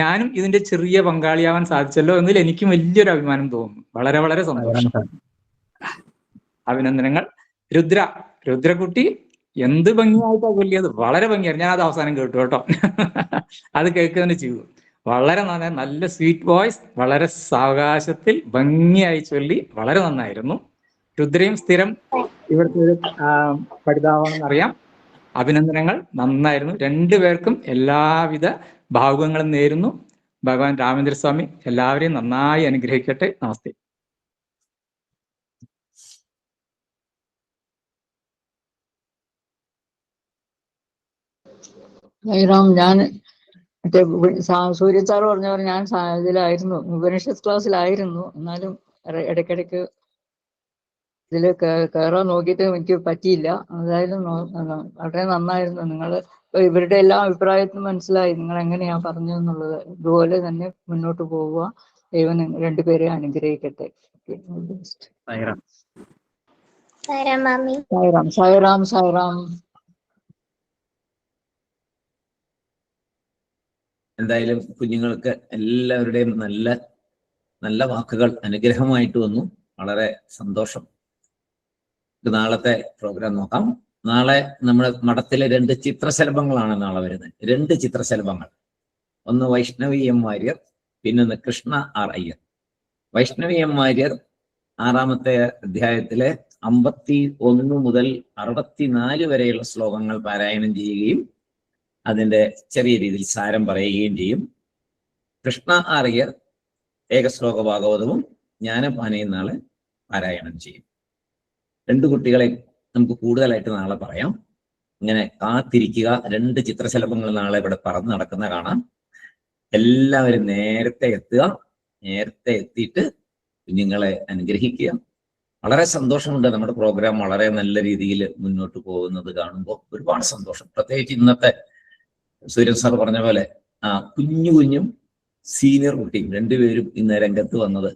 ഞാനും ഇതിന്റെ ചെറിയ പങ്കാളിയാവാൻ സാധിച്ചല്ലോ എന്നതിൽ എനിക്കും വലിയൊരു അഭിമാനം തോന്നുന്നു. വളരെ വളരെ സന്തോഷം. അഭിനന്ദനങ്ങൾ. രുദ്രകുട്ടി എന്ത് ഭംഗിയായിട്ടാ ചൊല്ലിയത്, വളരെ ഭംഗിയായിരുന്നു. ഞാൻ അത് അവസാനം കേട്ടു കേട്ടോ. അത് കേൾക്കുക തന്നെ ചെയ്തു. വളരെ നന്നായി, നല്ല സ്വീറ്റ് വോയിസ്, വളരെ സാവകാശത്തിൽ ഭംഗിയായി ചൊല്ലി, വളരെ നന്നായിരുന്നു. രുദ്രയും സ്ഥിരം ഇവിടുത്തെ ഒരു പഠിതാവാണെന്നറിയാം. അഭിനന്ദനങ്ങൾ, നന്നായിരുന്നു. രണ്ടുപേർക്കും എല്ലാവിധ ഭാവുകങ്ങളും നേരുന്നു. ഭഗവാൻ രാമേന്ദ്രസ്വാമി എല്ലാവരെയും നന്നായി അനുഗ്രഹിക്കട്ടെ. നമസ്തേ. ഞാൻ മറ്റേ സൂര്യ സാറ് പറഞ്ഞ പോലെ ഞാൻ ഇതിലായിരുന്നു, ഉപനിഷത്ത് ക്ലാസ്സിലായിരുന്നു. എന്നാലും ഇടയ്ക്കിടയ്ക്ക് ഇതിൽ കയറാൻ നോക്കിയിട്ട് എനിക്ക് പറ്റിയില്ല. എന്തായാലും വളരെ നന്നായിരുന്നു. നിങ്ങൾ ഇവരുടെ എല്ലാ അഭിപ്രായത്തിനും മനസ്സിലായി നിങ്ങൾ എങ്ങനെയാ പറഞ്ഞതെന്നുള്ളത്. ഇതുപോലെ തന്നെ മുന്നോട്ട് പോവുക. ദൈവം രണ്ടുപേരെ അനുഗ്രഹിക്കട്ടെ. സായിറാം. സായിറാം മാമി. സായിറാം, സായിറാം, സായിറാം. എന്തായാലും കുഞ്ഞുങ്ങൾക്ക് എല്ലാവരുടെയും നല്ല നല്ല വാക്കുകൾ അനുഗ്രഹമായിട്ട് വന്നു. വളരെ സന്തോഷം. നാളത്തെ പ്രോഗ്രാം നോക്കാം. നാളെ നമ്മുടെ മഠത്തിലെ 2 ചിത്രശലഭങ്ങളാണ് നാളെ വരുന്നത്. 2 ചിത്രശലഭങ്ങൾ. ഒന്ന് വൈഷ്ണവി എം വാര്യർ, പിന്നൊന്ന് കൃഷ്ണ ആർ അയ്യർ. വൈഷ്ണവി എം വാര്യർ 6-ാമത്തെ അധ്യായത്തിലെ 51 മുതൽ 64 വരെയുള്ള ശ്ലോകങ്ങൾ പാരായണം ചെയ്യുകയും അതിൻ്റെ ചെറിയ രീതിയിൽ സാരം പറയുകയും ചെയ്യും. കൃഷ്ണ ആർ അയ്യർ ഏകശ്ലോക ഭാഗവതവും ജ്ഞാനപാനയും നാളെ പാരായണം ചെയ്യും. 2 കുട്ടികളെ നമുക്ക് കൂടുതലായിട്ട് നാളെ പറയാം. ഇങ്ങനെ കാത്തിരിക്കുക. 2 ചിത്രശലഭങ്ങൾ നാളെ ഇവിടെ പറന്ന് നടക്കുന്ന കാണാം. എല്ലാവരും നേരത്തെ എത്തുക. നേരത്തെ എത്തിയിട്ട് കുഞ്ഞുങ്ങളെ അനുഗ്രഹിക്കുക. വളരെ സന്തോഷമുണ്ട്. നമ്മുടെ പ്രോഗ്രാം വളരെ നല്ല രീതിയിൽ മുന്നോട്ട് പോകുന്നത് കാണുമ്പോൾ ഒരുപാട് സന്തോഷം. പ്രത്യേകിച്ച് ഇന്നത്തെ സൂര്യൻ സാർ പറഞ്ഞ പോലെ കുഞ്ഞും സീനിയർ കുട്ടിയും 2 പേരും ഇന്ന് രംഗത്ത് വന്നത്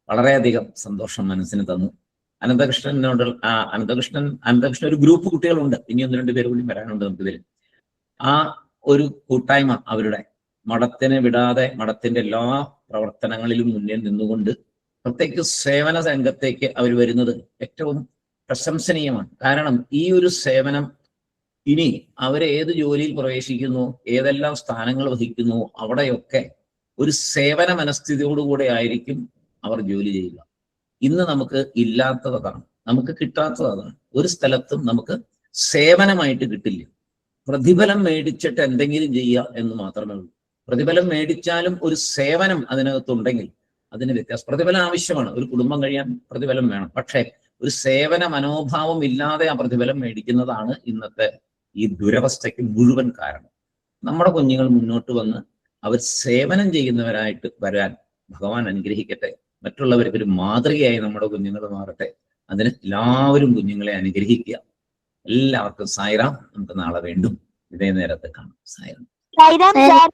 വളരെയധികം സന്തോഷം മനസ്സിന് തന്നു. അനന്തകൃഷ്ണനോട് അനന്തകൃഷ്ണൻ ഒരു ഗ്രൂപ്പ് കുട്ടികളുണ്ട്. ഇനി 1-2 പേര് കൂടി വരാനുണ്ട് നമുക്ക് ഇതിൽ. ആ ഒരു കൂട്ടായ്മ അവരുടെ മഠത്തിനെ വിടാതെ മഠത്തിന്റെ എല്ലാ പ്രവർത്തനങ്ങളിലും മുന്നിൽ നിന്നുകൊണ്ട് പ്രത്യേകിച്ച് സേവന രംഗത്തേക്ക് അവർ വരുന്നത് ഏറ്റവും പ്രശംസനീയമാണ്. കാരണം ഈ ഒരു സേവനം ഇനി അവരെ ഏത് ജോലിയിൽ പ്രവേശിക്കുന്നു, ഏതെല്ലാം സ്ഥാനങ്ങൾ വഹിക്കുന്നു, അവിടെയൊക്കെ ഒരു സേവന മനസ്ഥിതിയോടുകൂടെ ആയിരിക്കും അവർ ജോലി ചെയ്യുക. ഇന്ന് നമുക്ക് ഇല്ലാത്തത് അതാണ്, നമുക്ക് കിട്ടാത്തത് അതാണ്. ഒരു സ്ഥലത്തും നമുക്ക് സേവനമായിട്ട് കിട്ടില്ല. പ്രതിഫലം മേടിച്ചിട്ട് എന്തെങ്കിലും ചെയ്യുക എന്ന് മാത്രമേ ഉള്ളൂ. പ്രതിഫലം മേടിച്ചാലും ഒരു സേവനം അതിനകത്തുണ്ടെങ്കിൽ അതിന് വ്യത്യാസം. പ്രതിഫലം ആവശ്യമാണ്, ഒരു കുടുംബം കഴിയാൻ പ്രതിഫലം വേണം. പക്ഷേ ഒരു സേവന മനോഭാവം ഇല്ലാതെ ആ പ്രതിഫലം മേടിക്കുന്നതാണ് ഇന്നത്തെ ഈ ദുരവസ്ഥയ്ക്ക് മുഴുവൻ കാരണം. നമ്മുടെ കുഞ്ഞുങ്ങൾ മുന്നോട്ട് വന്ന് അവർ സേവനം ചെയ്യുന്നവരായിട്ട് വരാൻ ഭഗവാൻ അനുഗ്രഹിക്കട്ടെ. മറ്റുള്ളവർക്ക് ഒരു മാതൃകയായി നമ്മുടെ കുഞ്ഞുങ്ങൾ മാറട്ടെ. അതിന് എല്ലാവരും കുഞ്ഞുങ്ങളെ അനുഗ്രഹിക്കുക. എല്ലാവർക്കും സായിറാം. നമുക്ക് നാളെ വീണ്ടും ഇതേ നേരത്തെ കാണാം. സായിറാം. സായിറാം സാർ.